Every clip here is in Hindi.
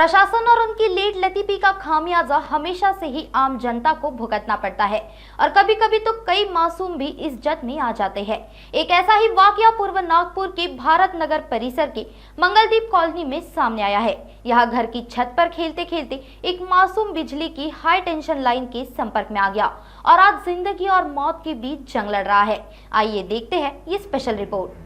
प्रशासन और उनकी लेट लतीफी का खामियाजा हमेशा से ही आम जनता को भुगतना पड़ता है और कभी कभी तो कई मासूम भी इस जद में आ जाते हैं। एक ऐसा ही वाकया पूर्व नागपुर के भारत नगर परिसर के मंगलदीप कॉलोनी में सामने आया है। यहाँ घर की छत पर खेलते खेलते एक मासूम बिजली की हाई टेंशन लाइन के संपर्क में आ गया और आज जिंदगी और मौत के बीच जंग लड़ रहा है। आइए देखते हैं ये स्पेशल रिपोर्ट।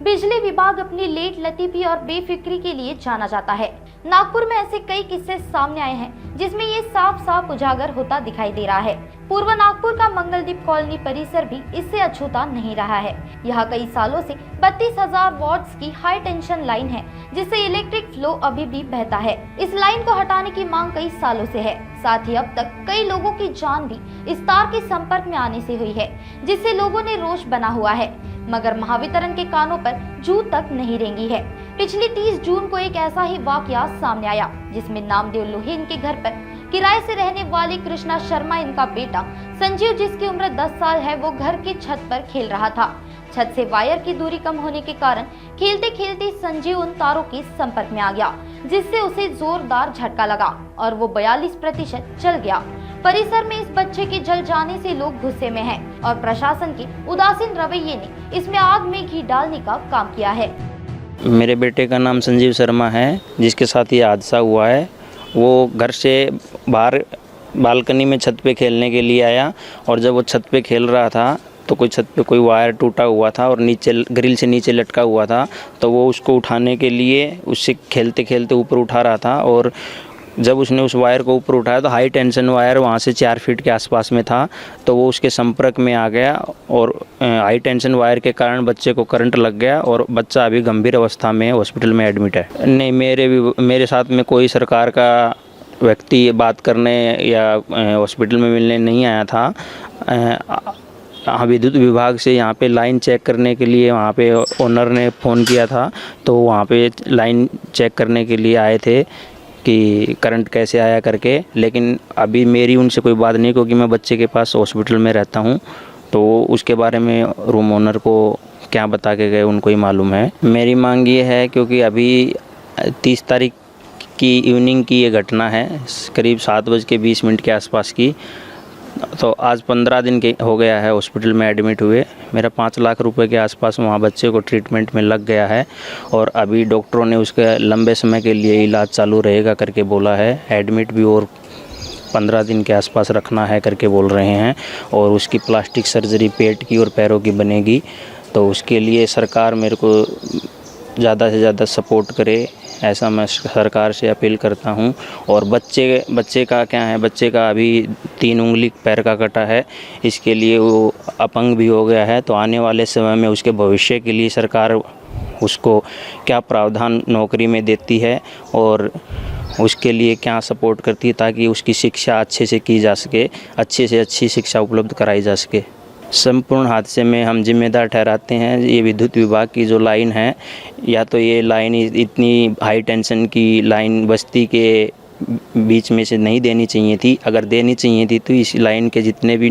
बिजली विभाग अपनी लेट लतीफी और बेफिक्री के लिए जाना जाता है। नागपुर में ऐसे कई किस्से सामने आए हैं जिसमें ये साफ साफ उजागर होता दिखाई दे रहा है। पूर्व नागपुर का मंगलदीप कॉलोनी परिसर भी इससे अछूता नहीं रहा है। यहाँ कई सालों से 32,000 वॉट्स की हाई टेंशन लाइन है जिससे इलेक्ट्रिक फ्लो अभी भी बहता है। इस लाइन को हटाने की मांग कई सालों से है। साथ ही अब तक कई लोगों की जान भी इस तार के संपर्क में आने से हुई है जिससे लोगों ने रोष बना हुआ है, मगर महावितरण के कानों पर जू तक नहीं रेंगी है। पिछली 30 जून को एक ऐसा ही वाकया सामने आया जिसमें नामदेव लोहे इनके घर पर किराए से रहने वाले कृष्णा शर्मा इनका बेटा संजीव, जिसकी उम्र 10 साल है, वो घर की छत पर खेल रहा था। छत से वायर की दूरी कम होने के कारण खेलते खेलते संजीव उन तारों के संपर्क में आ गया जिससे उसे जोरदार झटका लगा और वो 42% जल गया। परिसर में इस बच्चे के जल जाने से लोग गुस्से में हैं और प्रशासन के उदासीन रवैये ने इसमें आग में घी डालने का काम किया है। मेरे बेटे का नाम संजीव शर्मा है, जिसके साथ ये हादसा हुआ है। वो घर से बाहर बालकनी में छत पे खेलने के लिए आया और जब वो छत पे खेल रहा था तो कोई छत पे कोई वायर टूटा हुआ था और नीचे ग्रिल से नीचे लटका हुआ था, तो वो उसको उठाने के लिए उससे खेलते खेलते ऊपर उठा रहा था और जब उसने उस वायर को ऊपर उठाया तो हाई टेंशन वायर वहाँ से 4 फीट के आसपास में था, तो वो उसके संपर्क में आ गया और हाई टेंशन वायर के कारण बच्चे को करंट लग गया और बच्चा अभी गंभीर अवस्था में हॉस्पिटल में एडमिट है। नहीं, मेरे साथ में कोई सरकार का व्यक्ति बात करने या हॉस्पिटल में मिलने नहीं आया था। हाँ, विद्युत विभाग से यहाँ पे लाइन चेक करने के लिए वहाँ पे ओनर ने फ़ोन किया था, तो वहाँ पे लाइन चेक करने के लिए आए थे कि करंट कैसे आया करके, लेकिन अभी मेरी उनसे कोई बात नहीं, क्योंकि मैं बच्चे के पास हॉस्पिटल में रहता हूँ, तो उसके बारे में रूम ओनर को क्या बता के गए उनको ही मालूम है। मेरी मांग ये है, क्योंकि अभी 30 तारीख की इवनिंग की ये घटना है, करीब 7:20 के आसपास की, तो आज 15 दिन के हो गया है हॉस्पिटल में एडमिट हुए। मेरा 5 लाख रुपए के आसपास वहाँ बच्चे को ट्रीटमेंट में लग गया है और अभी डॉक्टरों ने उसका लंबे समय के लिए इलाज चालू रहेगा करके बोला है। एडमिट भी और 15 दिन के आसपास रखना है करके बोल रहे हैं और उसकी प्लास्टिक सर्जरी पेट की और पैरों की बनेगी, तो उसके लिए सरकार मेरे को ज़्यादा से ज़्यादा सपोर्ट करे, ऐसा मैं सरकार से अपील करता हूं। और बच्चे का क्या है, बच्चे का अभी 3 उंगली पैर का कटा है, इसके लिए वो अपंग भी हो गया है, तो आने वाले समय में उसके भविष्य के लिए सरकार उसको क्या प्रावधान नौकरी में देती है और उसके लिए क्या सपोर्ट करती है ताकि उसकी शिक्षा अच्छे से की जा सके, अच्छे से अच्छी शिक्षा उपलब्ध कराई जा सके। संपूर्ण हादसे में हम जिम्मेदार ठहराते हैं ये विद्युत विभाग की जो लाइन है, या तो ये लाइन इतनी हाई टेंशन की लाइन बस्ती के बीच में से नहीं देनी चाहिए थी। अगर देनी चाहिए थी तो इस लाइन के जितने भी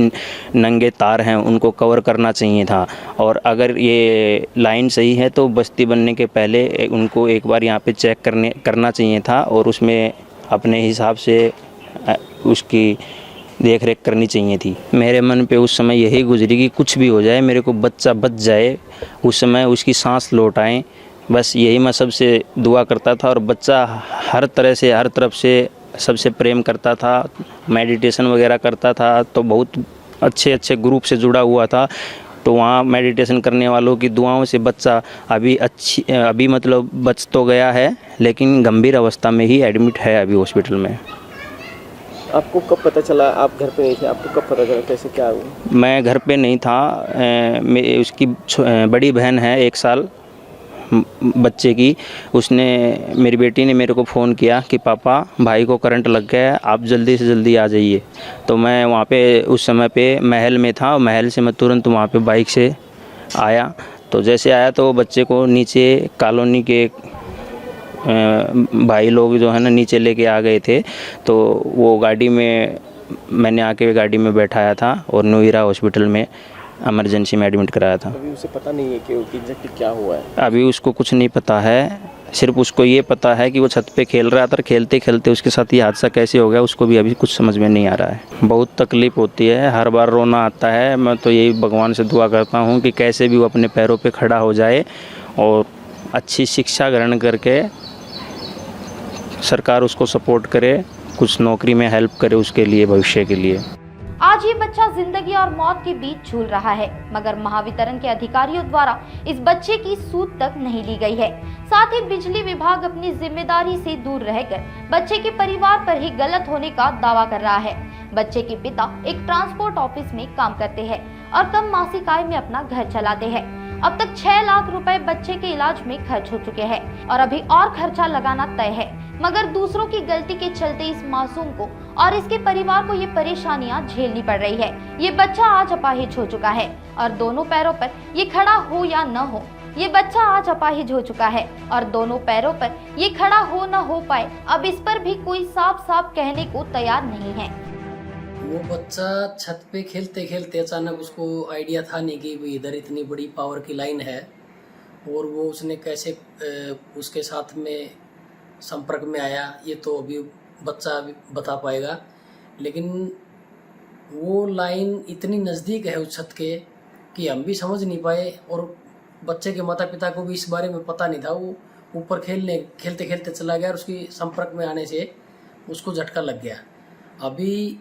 नंगे तार हैं उनको कवर करना चाहिए था, और अगर ये लाइन सही है तो बस्ती बनने के पहले उनको एक बार यहाँ पे चेक करना चाहिए था और उसमें अपने हिसाब से उसकी देख रेख करनी चाहिए थी। मेरे मन पे उस समय यही गुजरी कि कुछ भी हो जाए, मेरे को बच्चा बच जाए, उस समय उसकी सांस लौट आए, बस यही मैं सबसे दुआ करता था। और बच्चा हर तरह से हर तरफ से सबसे प्रेम करता था, मेडिटेशन वगैरह करता था, तो बहुत अच्छे ग्रुप से जुड़ा हुआ था, तो वहाँ मेडिटेशन करने वालों की दुआओं से बच्चा अभी मतलब बच तो गया है, लेकिन गंभीर अवस्था में ही एडमिट है अभी हॉस्पिटल में। आपको कब पता चला? आप घर पे नहीं थे, आपको कब पता चला, कैसे क्या हुआ? मैं घर पे नहीं था। उसकी बड़ी बहन है 1 साल बच्चे की, उसने मेरी बेटी ने मेरे को फ़ोन किया कि पापा भाई को करंट लग गया है, आप जल्दी से जल्दी आ जाइए। तो मैं वहाँ पे उस समय पे महल में था और महल से मैं तुरंत वहाँ पे बाइक से आया। तो जैसे आया तो बच्चे को नीचे कॉलोनी के भाई लोग जो है ना नीचे लेके आ गए थे, तो वो गाड़ी में मैंने आके गाड़ी में बैठाया था और नोएडा हॉस्पिटल में इमरजेंसी में एडमिट कराया था। अभी उसे पता नहीं है कि एग्जैक्ट क्या हुआ है? अभी उसको कुछ नहीं पता है, सिर्फ उसको ये पता है कि वो छत पे खेल रहा था, और खेलते खेलते उसके साथ ये हादसा कैसे हो गया उसको भी अभी कुछ समझ में नहीं आ रहा है। बहुत तकलीफ़ होती है, हर बार रोना आता है। मैं तो यही भगवान से दुआ करता हूँ कि कैसे भी वो अपने पैरों पे खड़ा हो जाए और अच्छी शिक्षा ग्रहण करके सरकार उसको सपोर्ट करे, कुछ नौकरी में हेल्प करे उसके लिए, भविष्य के लिए। आज ये बच्चा जिंदगी और मौत के बीच झूल रहा है, मगर महावितरण के अधिकारियों द्वारा इस बच्चे की सूद तक नहीं ली गई है। साथ ही बिजली विभाग अपनी जिम्मेदारी से दूर रहकर बच्चे के परिवार पर ही गलत होने का दावा कर रहा है। बच्चे के पिता एक ट्रांसपोर्ट ऑफिस में काम करते हैं और कम मासिक आय में अपना घर चलाते हैं। अब तक 6 लाख रुपए बच्चे के इलाज में खर्च हो चुके हैं और अभी और खर्चा लगाना तय है, मगर दूसरों की गलती के चलते इस मासूम को और इसके परिवार को ये परेशानियां झेलनी पड़ रही है। ये बच्चा आज अपाहिज हो चुका है और दोनों पैरों पर ये खड़ा हो या न हो, ये बच्चा आज अपाहिज हो चुका है और दोनों पैरों पर ये खड़ा हो न हो पाए, अब इस पर भी कोई साफ साफ कहने को तैयार नहीं है। वो बच्चा छत पे खेलते खेलते अचानक उसको आइडिया था नहीं कि भाई इधर इतनी बड़ी पावर की लाइन है, और वो उसने कैसे उसके साथ में संपर्क में आया ये तो अभी बच्चा बता पाएगा। लेकिन वो लाइन इतनी नज़दीक है उस छत के कि हम भी समझ नहीं पाए, और बच्चे के माता पिता को भी इस बारे में पता नहीं था। वो ऊपर खेलते खेलते चला गया और उसकी संपर्क में आने से उसको झटका लग गया। अभी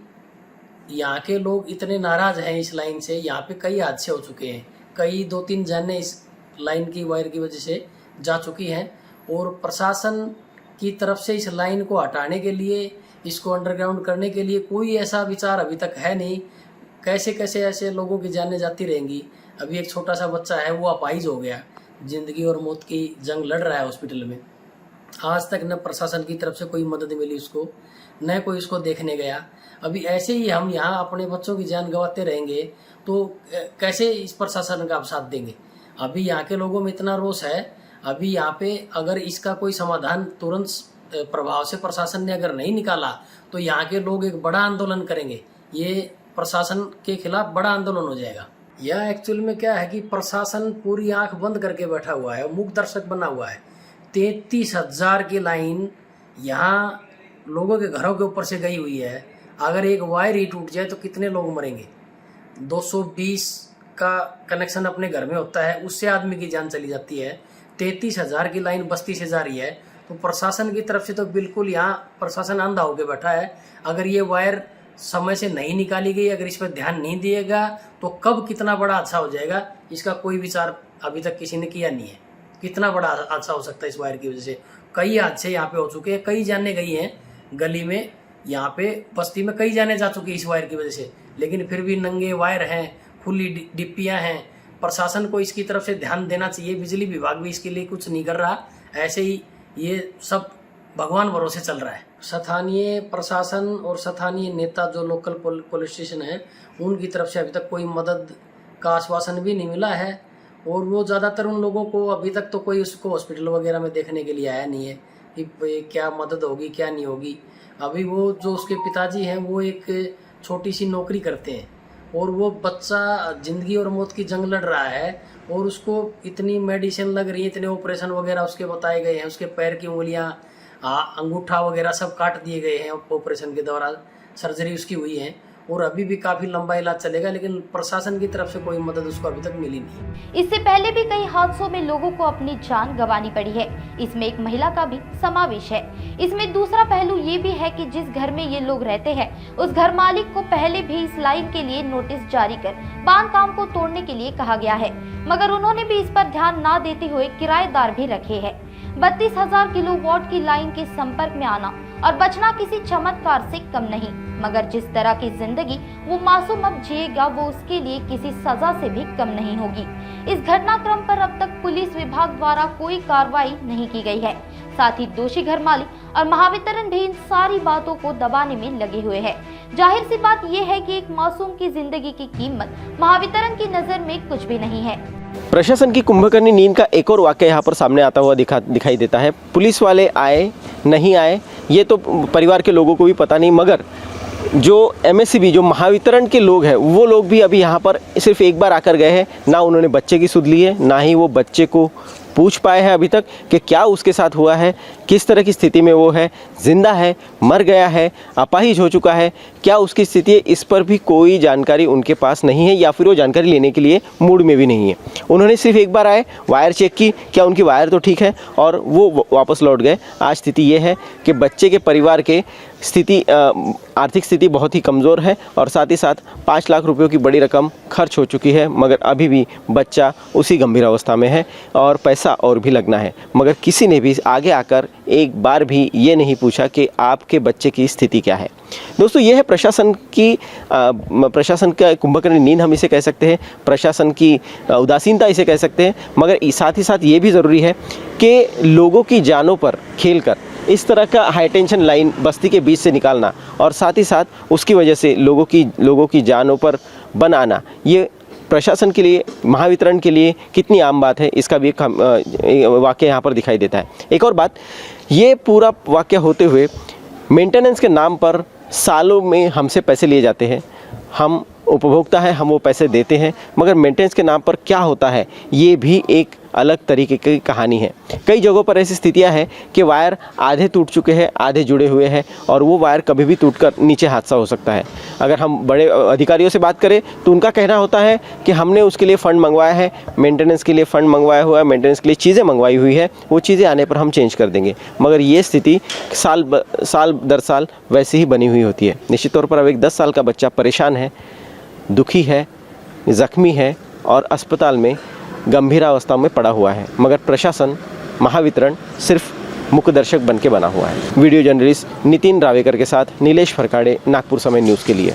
यहाँ के लोग इतने नाराज़ हैं इस लाइन से, यहाँ पे कई हादसे हो चुके हैं, कई 2-3 जाने इस लाइन की वायर की वजह से जा चुकी हैं, और प्रशासन की तरफ से इस लाइन को हटाने के लिए, इसको अंडरग्राउंड करने के लिए कोई ऐसा विचार अभी तक है नहीं। कैसे कैसे ऐसे लोगों की जानें जाती रहेंगी। अभी एक छोटा सा बच्चा है, वो अपाहिज हो गया, जिंदगी और मौत की जंग लड़ रहा है हॉस्पिटल में। आज तक न प्रशासन की तरफ से कोई मदद मिली उसको, न कोई उसको देखने गया। अभी ऐसे ही हम यहाँ अपने बच्चों की जान गंवाते रहेंगे तो कैसे इस प्रशासन का आप साथ देंगे। अभी यहाँ के लोगों में इतना रोष है, अभी यहाँ पे अगर इसका कोई समाधान तुरंत प्रभाव से प्रशासन ने अगर नहीं निकाला तो यहाँ के लोग एक बड़ा आंदोलन करेंगे। ये प्रशासन के खिलाफ बड़ा आंदोलन हो जाएगा। यह एक्चुअल में क्या है कि प्रशासन पूरी आंख बंद करके बैठा हुआ है, मूक दर्शक बना हुआ है। 33,000 की लाइन यहाँ लोगों के घरों के ऊपर से गई हुई है। अगर एक वायर ही टूट जाए तो कितने लोग मरेंगे। 220 का कनेक्शन अपने घर में होता है, उससे आदमी की जान चली जाती है। 33,000 की लाइन बस्ती से जा रही है, तो प्रशासन की तरफ से तो बिल्कुल यहाँ प्रशासन अंधा होकर बैठा है। अगर ये वायर समय से नहीं निकाली गई, अगर इस पर ध्यान नहीं दिएगा तो कब कितना बड़ा हादसा हो जाएगा, इसका कोई विचार अभी तक किसी ने किया नहीं है। कितना बड़ा हादसा हो सकता है इस वायर की वजह से। कई हादसे यहाँ पे हो चुके हैं, कई जाने गई हैं गली में, यहाँ पे बस्ती में कई जाने जा चुकी है इस वायर की वजह से। लेकिन फिर भी नंगे वायर हैं, खुली डिप्पियाँ हैं। प्रशासन को इसकी तरफ से ध्यान देना चाहिए। बिजली विभाग भी इसके लिए कुछ नहीं कर रहा। ऐसे ही ये सब भगवान भरोसे चल रहा है। स्थानीय प्रशासन और स्थानीय नेता जो लोकल पुलिस स्टेशन है, उनकी तरफ से अभी तक कोई मदद का आश्वासन भी नहीं मिला है, और वो ज़्यादातर उन लोगों को अभी तक तो कोई उसको हॉस्पिटल वगैरह में देखने के लिए आया नहीं है कि क्या मदद होगी क्या नहीं होगी। अभी वो जो उसके पिताजी हैं वो एक छोटी सी नौकरी करते हैं, और वो बच्चा जिंदगी और मौत की जंग लड़ रहा है, और उसको इतनी मेडिसिन लग रही है, इतने ऑपरेशन वगैरह उसके बताए गए हैं। उसके पैर की उंगलियां, अंगूठा वगैरह सब काट दिए गए हैं ऑपरेशन के दौरान, सर्जरी उसकी हुई है, और अभी भी काफ़ी लंबा इलाज चलेगा। लेकिन प्रशासन की तरफ से कोई मदद उसको अभी तक मिली नहीं। इससे पहले भी कई हादसों में लोगों को अपनी जान गंवानी पड़ी है। इसमें एक महिला का भी समावेश है। इसमें दूसरा पहलू ये भी है कि जिस घर में ये लोग रहते हैं, उस घर मालिक को पहले भी इस लाइन के लिए नोटिस जारी कर बांधकाम को तोड़ने के लिए कहा गया है, मगर उन्होंने भी इस पर ध्यान न देते हुए किराएदार भी रखे हैं। 32,000 किलोवाट की लाइन के संपर्क में आना और बचना किसी चमत्कार से कम नहीं, मगर जिस तरह की जिंदगी वो मासूम अब जिएगा वो उसके लिए किसी सजा से भी कम नहीं होगी। इस घटनाक्रम पर अब तक पुलिस विभाग द्वारा कोई कार्रवाई नहीं की गई है। साथ ही दोषी घर मालिक और महावितरण भी इन सारी बातों को दबाने में लगे हुए हैं। जाहिर सी बात यह है कि एक मासूम की जिंदगी की कीमत महावितरण की नजर में कुछ भी नहीं है। प्रशासन की कुंभकर्णी नींद का एक और वाकया यहाँ पर सामने आता हुआ दिखाई देता है। पुलिस वाले आए नहीं आए ये तो परिवार के लोगों को भी पता नहीं, मगर जो MSCB जो महावितरण के लोग हैं वो लोग भी अभी यहाँ पर सिर्फ एक बार आकर गए हैं। ना उन्होंने बच्चे की सुध ली है, ना ही वो बच्चे को पूछ पाए हैं अभी तक कि क्या उसके साथ हुआ है, किस तरह की स्थिति में वो है, जिंदा है, मर गया है, अपाहिज हो चुका है, क्या उसकी स्थिति है, इस पर भी कोई जानकारी उनके पास नहीं है या फिर वो जानकारी लेने के लिए मूड में भी नहीं है। उन्होंने सिर्फ एक बार आए, वायर चेक की, क्या उनकी वायर तो ठीक है, और वो वापस लौट गए। आज स्थिति ये है कि बच्चे के परिवार के स्थिति आर्थिक स्थिति बहुत ही कमज़ोर है और साथ ही साथ 5 लाख रुपयों की बड़ी रकम खर्च हो चुकी है, मगर अभी भी बच्चा उसी गंभीर अवस्था में है और पैसा और भी लगना है। मगर किसी ने भी आगे आकर एक बार भी ये नहीं पूछा कि आपके बच्चे की स्थिति क्या है। दोस्तों, ये है प्रशासन का कुंभकर्ण नींद हम इसे कह सकते हैं, प्रशासन की उदासीनता इसे कह सकते हैं। मगर साथ ही साथ ये भी ज़रूरी है कि लोगों की जानों पर खेलकर इस तरह का हाई टेंशन लाइन बस्ती के बीच से निकालना और साथ ही साथ उसकी वजह से लोगों की जानों पर बनाना, ये प्रशासन के लिए, महावितरण के लिए कितनी आम बात है, इसका भी एक वाक़या यहाँ पर दिखाई देता है। एक और बात, ये पूरा वाक़या होते हुए मेंटेनेंस के नाम पर सालों में हमसे पैसे लिए जाते हैं। हम उपभोक्ता हैं, हम वो पैसे देते हैं, मगर मेंटेनेंस के नाम पर क्या होता है ये भी एक अलग तरीके की कहानी है। कई जगहों पर ऐसी स्थितियां हैं कि वायर आधे टूट चुके हैं, आधे जुड़े हुए हैं और वो वायर कभी भी टूटकर नीचे हादसा हो सकता है। अगर हम बड़े अधिकारियों से बात करें तो उनका कहना होता है कि हमने उसके लिए फ़ंड मंगवाया है, मेंटेनेंस के लिए फ़ंड मंगवाया हुआ है, मेंटेनेंस के लिए चीज़ें मंगवाई हुई है, वो चीज़ें आने पर हम चेंज कर देंगे। मगर ये स्थिति साल दर साल वैसे ही बनी हुई होती है। निश्चित तौर पर अब एक 10 साल का बच्चा परेशान है, दुखी है, ज़ख्मी है और अस्पताल में गंभीर अवस्था में पड़ा हुआ है, मगर प्रशासन, महावितरण सिर्फ मुख्यदर्शक बन के बना हुआ है। वीडियो जर्नलिस्ट नितिन रावेकर के साथ नीलेश फरकाड़े, नागपुर समय न्यूज़ के लिए।